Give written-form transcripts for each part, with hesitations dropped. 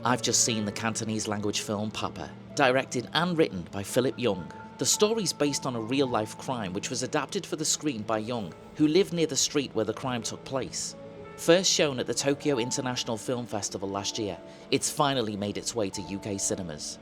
I've just seen the Cantonese language film Papa, directed and written by Philip Young. The story's based on a real-life crime which was adapted for the screen by Young, who lived near the street where the crime took place. First shown at the Tokyo International Film Festival last year, it's finally made its way to UK cinemas.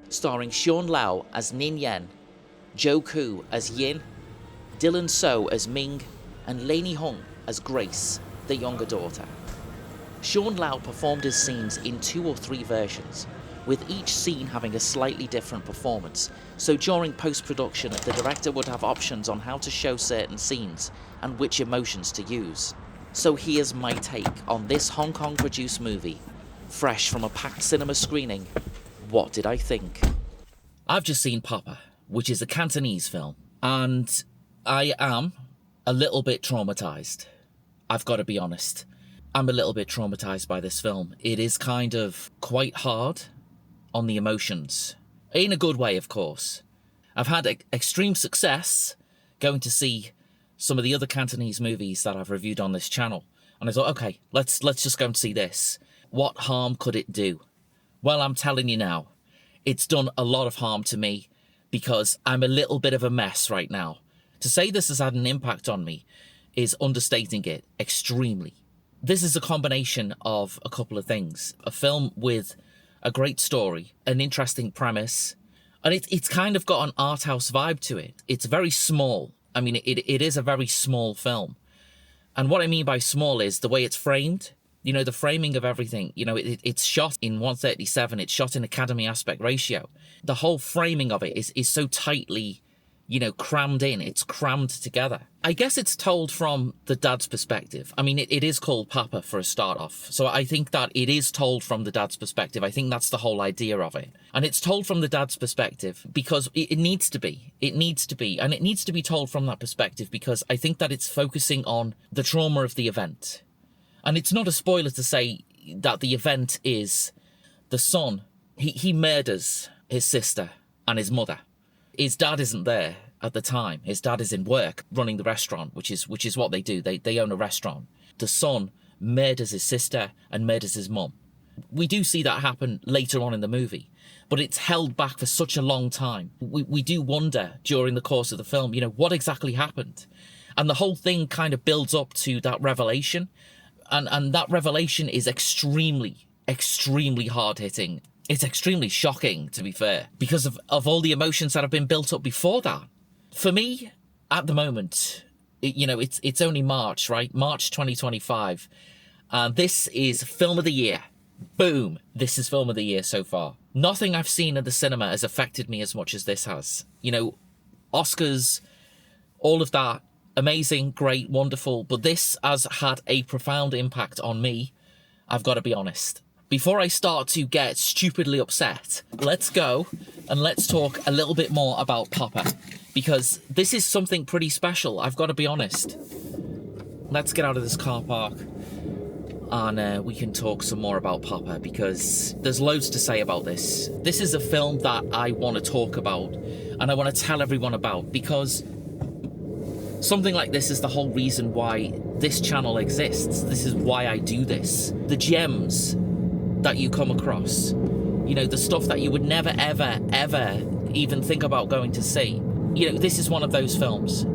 Starring Sean Lau as Nin Yen, Joe Koo as Yin, Dylan So as Ming, and Lainey Hung as Grace, the younger daughter. Sean Lau performed his scenes in 2 or 3 versions, with each scene having a slightly different performance, so during post-production the director would have options on how to show certain scenes and which emotions to use. So here's my take on this Hong Kong produced movie, fresh from a packed cinema screening. What did I think? I've just seen Papa, which is a Cantonese film, and I am a little bit traumatised. I've got to be honest. I'm a little bit traumatised by this film. It is kind of quite hard on the emotions. In a good way, of course. I've had extreme success going to see some of the other Cantonese movies that I've reviewed on this channel. And I thought, okay, let's just go and see this. What harm could it do? Well, I'm telling you now, it's done a lot of harm to me because I'm a little bit of a mess right now. To say this has had an impact on me is understating it extremely. This is a combination of a couple of things. A film with a great story, an interesting premise, and it's kind of got an art house vibe to it. It's very small. I mean, it is a very small film. And what I mean by small is the way it's framed. You know, the framing of everything. You know, it's shot in 1:37. It's shot in Academy aspect ratio. The whole framing of it is so tightly, you know, crammed in. It's crammed together. I guess it's told from the dad's perspective. I mean, it is called Papa for a start off. So I think that it is told from the dad's perspective. I think that's the whole idea of it. And it's told from the dad's perspective because it needs to be. It needs to be. And it needs to be told from that perspective because I think that it's focusing on the trauma of the event. And it's not a spoiler to say that the event is the son. He murders his sister and his mother. His dad isn't there at the time. His dad is in work running the restaurant, which is what they do. They own a restaurant. The son murders his sister and murders his mum. We do see that happen later on in the movie, but it's held back for such a long time. We do wonder during the course of the film, you know, what exactly happened? And the whole thing kind of builds up to that revelation. And that revelation is extremely, extremely hard-hitting. It's extremely shocking, to be fair, because of all the emotions that have been built up before that. For me, at the moment, it's only March, right? March 2025. And this is Film of the Year. Boom. This is Film of the Year so far. Nothing I've seen at the cinema has affected me as much as this has. You know, Oscars, all of that, amazing, great, wonderful. But this has had a profound impact on me, I've got to be honest. Before I start to get stupidly upset, let's go and let's talk a little bit more about Papa, because this is something pretty special, I've got to be honest. Let's get out of this car park and we can talk some more about Papa, because there's loads to say about this. This is a film that I want to talk about and I want to tell everyone about, because something like this is the whole reason why this channel exists. This is why I do this. The gems that you come across, you know, the stuff that you would never, ever, ever even think about going to see. You know, this is one of those films.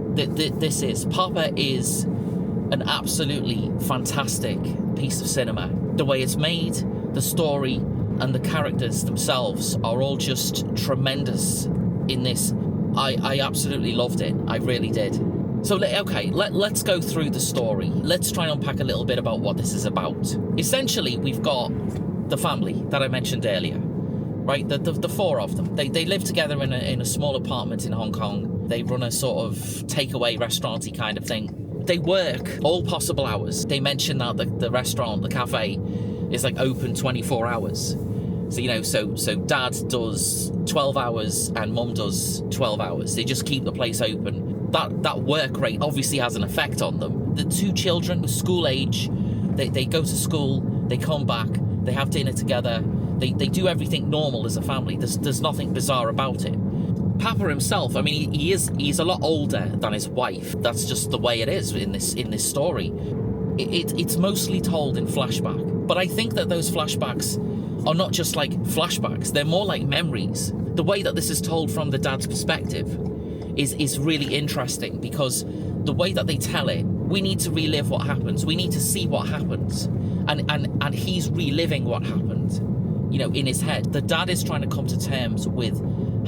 Papa is an absolutely fantastic piece of cinema. The way it's made, the story, and the characters themselves are all just tremendous in this. I absolutely loved it. I really did. So, okay, let's go through the story. Let's try and unpack a little bit about what this is about. Essentially, we've got the family that I mentioned earlier, right? The 4 of them. They live together in a small apartment in Hong Kong. They run a sort of takeaway restaurant-y kind of thing. They work all possible hours. They mention that the restaurant, the cafe, is like open 24 hours. So, you know, so dad does 12 hours and mum does 12 hours. They just keep the place open. That work rate obviously has an effect on them. The 2 children, school age, they go to school, they come back, they have dinner together, they do everything normal as a family. There's nothing bizarre about it. Papa himself, I mean, he's a lot older than his wife. That's just the way it is in this story. It's mostly told in flashback, but I think that those flashbacks are not just like flashbacks, they're more like memories. The way that this is told from the dad's perspective is really interesting, because the way that they tell it, we need to relive what happens. We need to see what happens. And he's reliving what happened, you know, in his head. The dad is trying to come to terms with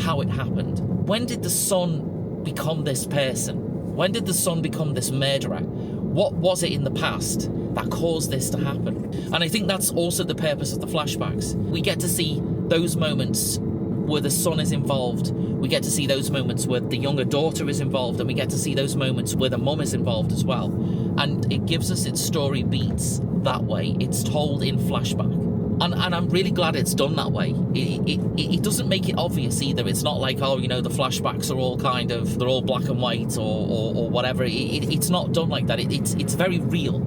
how it happened. When did the son become this person? When did the son become this murderer? What was it in the past that caused this to happen? And I think that's also the purpose of the flashbacks. We get to see those moments where the son is involved. We get to see those moments where the younger daughter is involved, and we get to see those moments where the mum is involved as well. And it gives us its story beats that way. It's told in flashback. And I'm really glad it's done that way. It doesn't make it obvious either. It's not like, oh, you know, the flashbacks are all kind of, they're all black and white or whatever. It's not done like that. It's very real.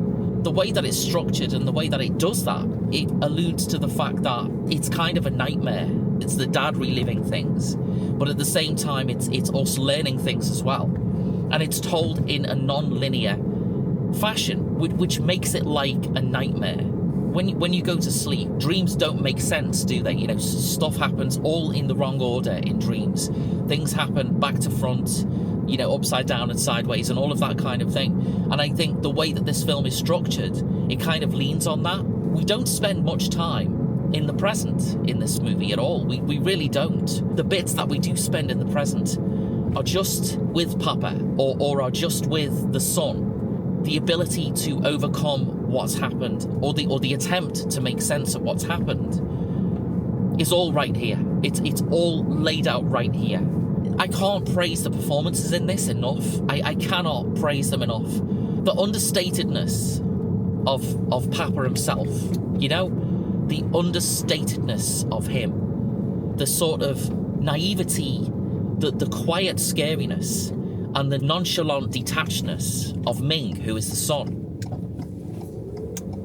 The way that it's structured and the way that it does that, it alludes to the fact that it's kind of a nightmare. It's the dad reliving things, but at the same time, it's us learning things as well. And it's told in a non-linear fashion, which makes it like a nightmare. When you go to sleep, dreams don't make sense, do they? You know, stuff happens all in the wrong order in dreams. Things happen back to front, you know, upside down and sideways and all of that kind of thing. And I think the way that this film is structured, it kind of leans on that. We don't spend much time in the present in this movie at all. We really don't. The bits that we do spend in the present are just with Papa or are just with the son. The ability to overcome what's happened or the attempt to make sense of what's happened is all right here. It's all laid out right here. I can't praise the performances in this enough. I cannot praise them enough. The understatedness of Papa himself, you know, the understatedness of him, the sort of naivety, the quiet scariness, and the nonchalant detachedness of Ming, who is the son.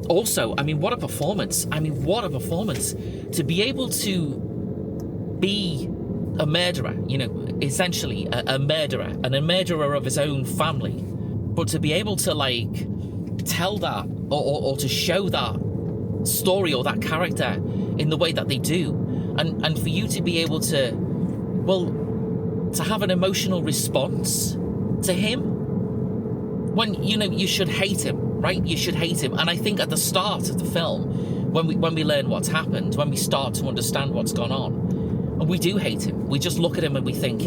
Also, I mean, what a performance. I mean, what a performance. To be able to be a murderer, you know, essentially a murderer, and a murderer of his own family, but to be able to, like, tell that or to show that story or that character in the way that they do, and for you to be able to, well, to have an emotional response to him when, you know, you should hate him, right? You should hate him. And I think at the start of the film, when we learn what's happened, when we start to understand what's gone on, and we do hate him, we just look at him and we think,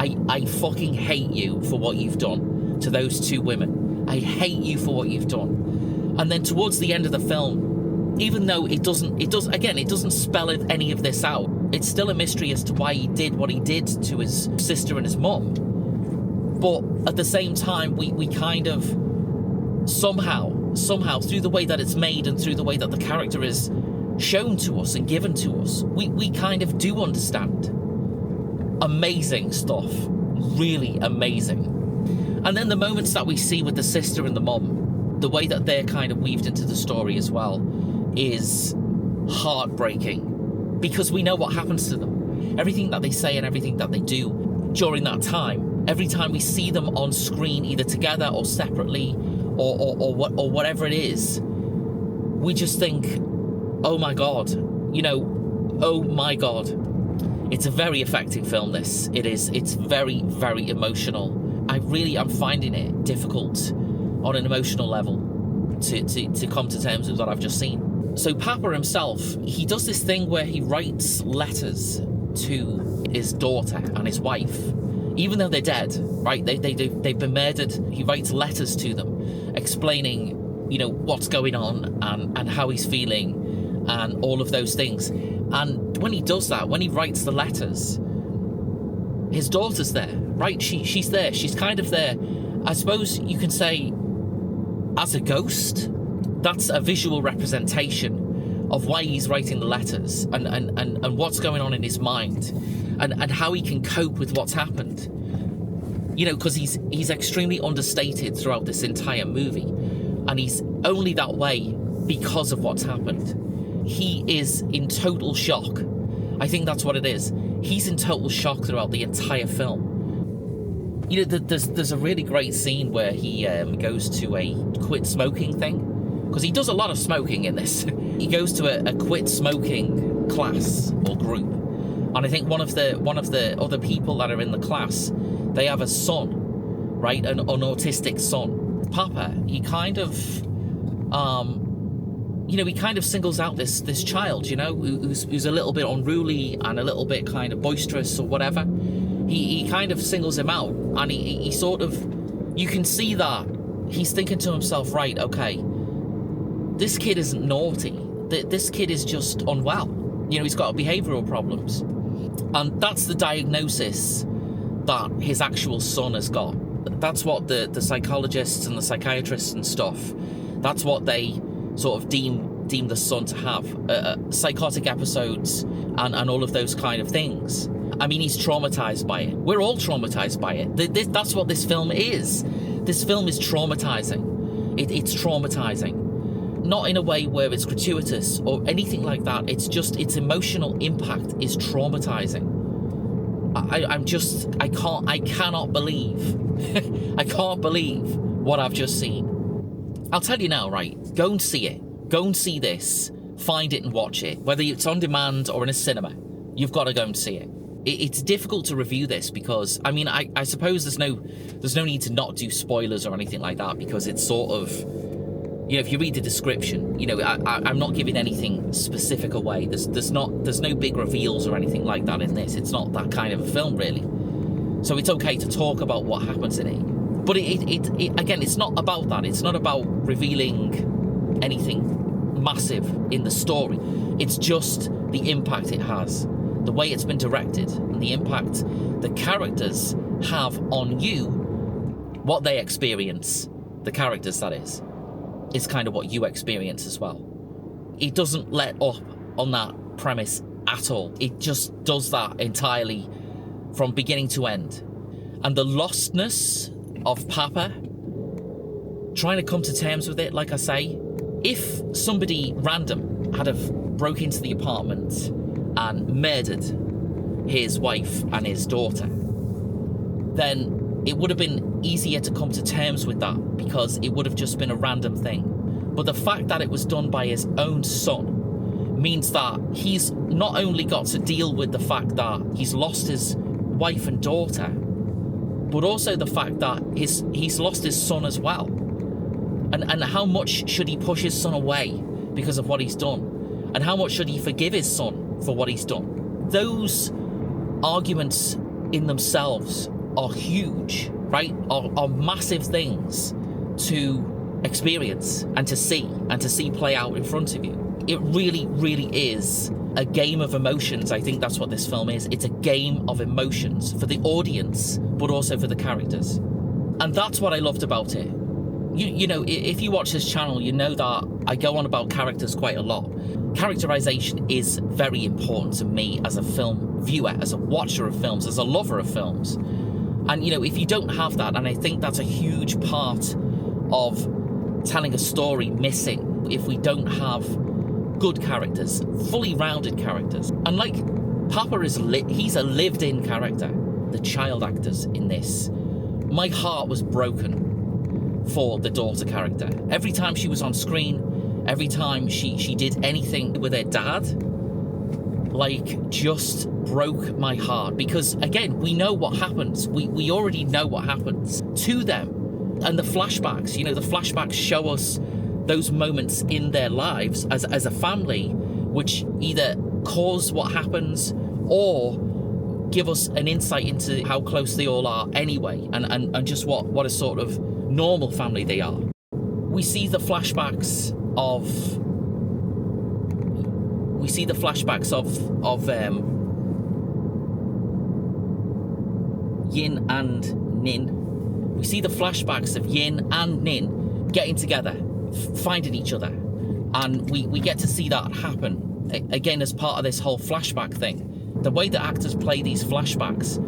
I fucking hate you for what you've done to those two women. I hate you for what you've done. And then towards the end of the film, even though it doesn't spell any of this out, it's still a mystery as to why he did what he did to his sister and his mum. But at the same time, we kind of somehow, through the way that it's made and through the way that the character is shown to us and given to us, we kind of do understand. Amazing stuff. Really amazing. And then the moments that we see with the sister and the mum, the way that they're kind of weaved into the story as well, is heartbreaking, because we know what happens to them. Everything that they say and everything that they do during that time, every time we see them on screen, either together or separately or whatever it is, we just think, oh my God, you know, oh my God. It's a very effective film, this. It's very, very emotional. I really am finding it difficult on an emotional level to come to terms with what I've just seen. So Papa himself, he does this thing where he writes letters to his daughter and his wife, even though they're dead, right? They've been murdered. He writes letters to them, explaining, you know, what's going on and how he's feeling and all of those things. And when he does that, when he writes the letters, his daughter's there, right? She's there. She's kind of there. I suppose you can say as a ghost. That's a visual representation of why he's writing the letters and what's going on in his mind and how he can cope with what's happened. You know, because he's extremely understated throughout this entire movie, and he's only that way because of what's happened. He is in total shock. I think that's what it is. He's in total shock throughout the entire film. You know, there's a really great scene where he goes to a quit smoking thing, because he does a lot of smoking in this. He goes to a quit smoking class or group, and I think one of the other people that are in the class, they have a son, right, an autistic son. Papa, he kind of he kind of singles out this child, who's a little bit unruly and a little bit kind of boisterous or whatever. He kind of singles him out, and he sort of, you can see that he's thinking to himself, right, okay, this kid isn't naughty. This kid is just unwell. He's got behavioural problems. And that's the diagnosis that his actual son has got. That's what the psychologists and the psychiatrists and stuff, that's what they sort of deem the son to have. Psychotic episodes and all of those kind of things. I mean, he's traumatized by it. We're all traumatized by it. That's what this film is. This film is traumatizing. It's traumatizing. Not in a way where it's gratuitous or anything like that. It's just, its emotional impact is traumatizing. I cannot believe, I can't believe what I've just seen. I'll tell you now, right? Go and see it. Go and see this. Find it and watch it. Whether it's on demand or in a cinema, you've got to go and see it. It's difficult to review this because, I mean, I suppose there's no need to not do spoilers or anything like that, because it's sort of, if you read the description, I'm not giving anything specific away. There's no big reveals or anything like that in this. It's not that kind of a film, really. So it's okay to talk about what happens in it. But it again, it's not about that. It's not about revealing anything massive in the story. It's just the impact it has, the way it's been directed, and the impact the characters have on you, what they experience, the characters, that is kind of what you experience as well. It doesn't let up on that premise at all. It just does that entirely from beginning to end. And the lostness of Papa, trying to come to terms with it, like I say, if somebody random had have broke into the apartment and murdered his wife and his daughter, then it would have been easier to come to terms with that, because it would have just been a random thing. But the fact that it was done by his own son means that he's not only got to deal with the fact that he's lost his wife and daughter, but also the fact that he's lost his son as well. And how much should he push his son away because of what he's done? And how much should he forgive his son for what he's done? Those arguments in themselves are huge, right? Are massive things to experience and to see play out in front of you. It really, really is a game of emotions. I think that's what this film is. It's a game of emotions for the audience, but also for the characters. And that's what I loved about it. You know, if you watch this channel, you know that I go on about characters quite a lot. Characterization is very important to me as a film viewer, as a watcher of films, as a lover of films. And, you know, if you don't have that, and I think that's a huge part of telling a story missing, if we don't have good characters, fully rounded characters. And like Papa he's a lived-in character. The child actors in this, my heart was broken for the daughter character. Every time she was on screen, every time she did anything with her dad, like, just broke my heart. Because again, we know what happens. We already know what happens to them. And the flashbacks, you know, the flashbacks show us those moments in their lives as a family, which either cause what happens or give us an insight into how close they all are anyway, and just what a sort of normal family they are. We see the flashbacks of Yin and Nin. We see the flashbacks of Yin and Nin getting together, finding each other, and we get to see that happen again as part of this whole flashback thing. The way that actors play these flashbacks,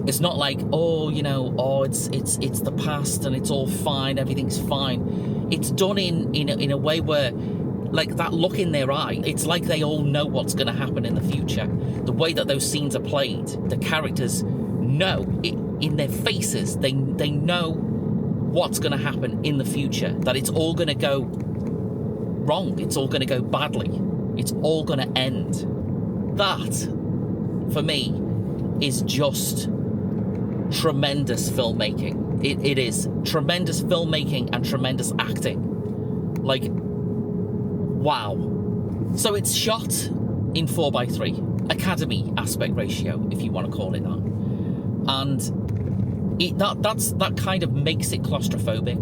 it's not like, it's the past and it's all fine, everything's fine. It's done in a way where, like, that look in their eye, it's like they all know what's going to happen in the future. The way that those scenes are played, the characters know it in their faces. They know what's going to happen in the future, that it's all going to go wrong, it's all going to go badly. It's all going to end. That, for me, is just tremendous filmmaking. It is tremendous filmmaking and tremendous acting. Like, wow. So it's shot in 4:3, Academy aspect ratio, if you want to call it that. And that kind of makes it claustrophobic.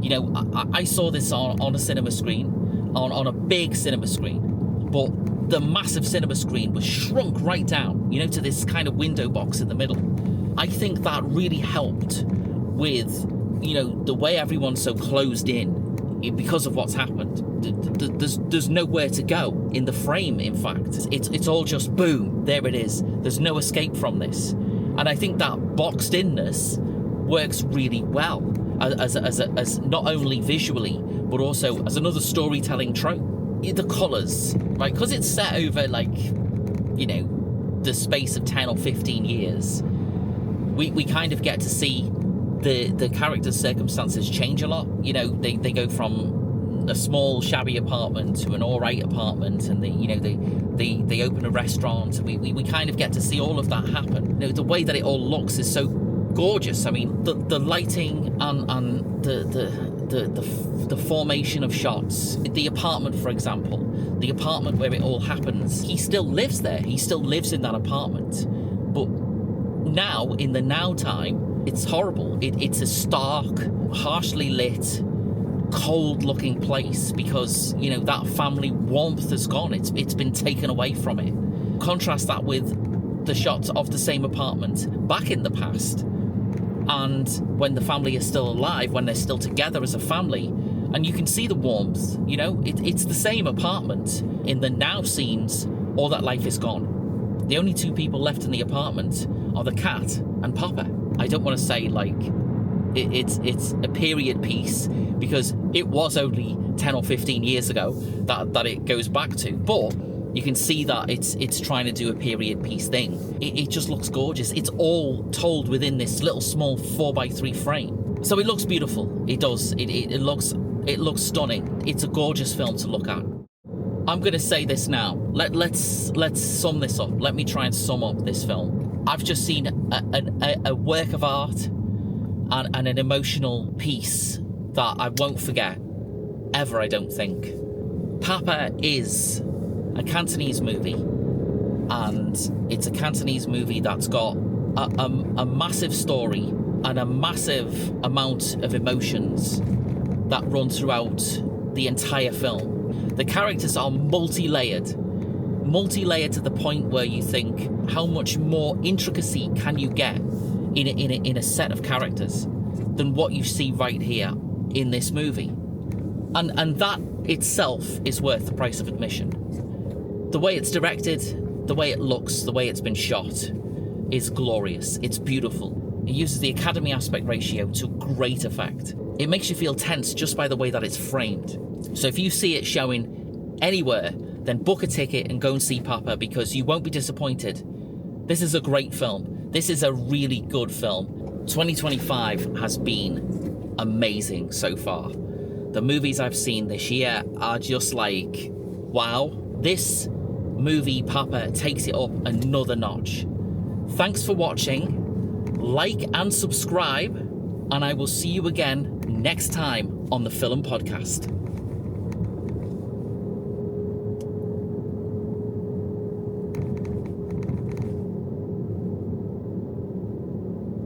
You know, I saw this on a cinema screen, on a big cinema screen, but the massive cinema screen was shrunk right down, you know, to this kind of window box in the middle. I think that really helped with, you know, the way everyone's so closed in because of what's happened. There's nowhere to go in the frame, in fact. It's all just boom, there it is. There's no escape from this. And I think that boxed inness works really well as not only visually, but also as another storytelling trope. The colours, right? Because it's set over, like, you know, the space of 10 or 15 years, we kind of get to see the characters' circumstances change a lot. You know, they go from a small shabby apartment to an alright apartment, and they open a restaurant. We kind of get to see all of that happen. You know, the way that it all looks is so gorgeous. I mean, the lighting and the formation of shots. The apartment, for example, the apartment where it all happens, he still lives there. He still lives in that apartment. But now, in the now time, it's horrible. It's a stark, harshly lit, cold-looking place because, you know, that family warmth has gone. It's been taken away from it. Contrast that with the shots of the same apartment back in the past, and when the family is still alive, when they're still together as a family, and you can see the warmth. You know, it's the same apartment. In the now scenes, all that life is gone. The only two people left in the apartment are the cat and Papa. I don't want to say, like, it's a period piece, because it was only 10 or 15 years ago that it goes back to, but you can see that it's trying to do a period piece thing. It just looks gorgeous. It's all told within this little small 4:3 frame. So it looks beautiful. It does. It looks stunning. It's a gorgeous film to look at. I'm going to say this now. Let's sum this up. Let me try and sum up this film. I've just seen a work of art and an emotional piece that I won't forget ever, I don't think. Papa is a Cantonese movie, and it's a Cantonese movie that's got a massive story and a massive amount of emotions that run throughout the entire film. The characters are multi-layered to the point where you think, how much more intricacy can you get in a set of characters than what you see right here in this movie? And that itself is worth the price of admission. The way it's directed, the way it looks, the way it's been shot is glorious. It's beautiful. It uses the Academy aspect ratio to great effect. It makes you feel tense just by the way that it's framed. So if you see it showing anywhere, then book a ticket and go and see Papa, because you won't be disappointed. This is a great film. This is a really good film. 2025 has been amazing so far. The movies I've seen this year are just like, wow. This movie, Papa, takes it up another notch. Thanks for watching. Like and subscribe, and I will see you again next time on the Film Podcast.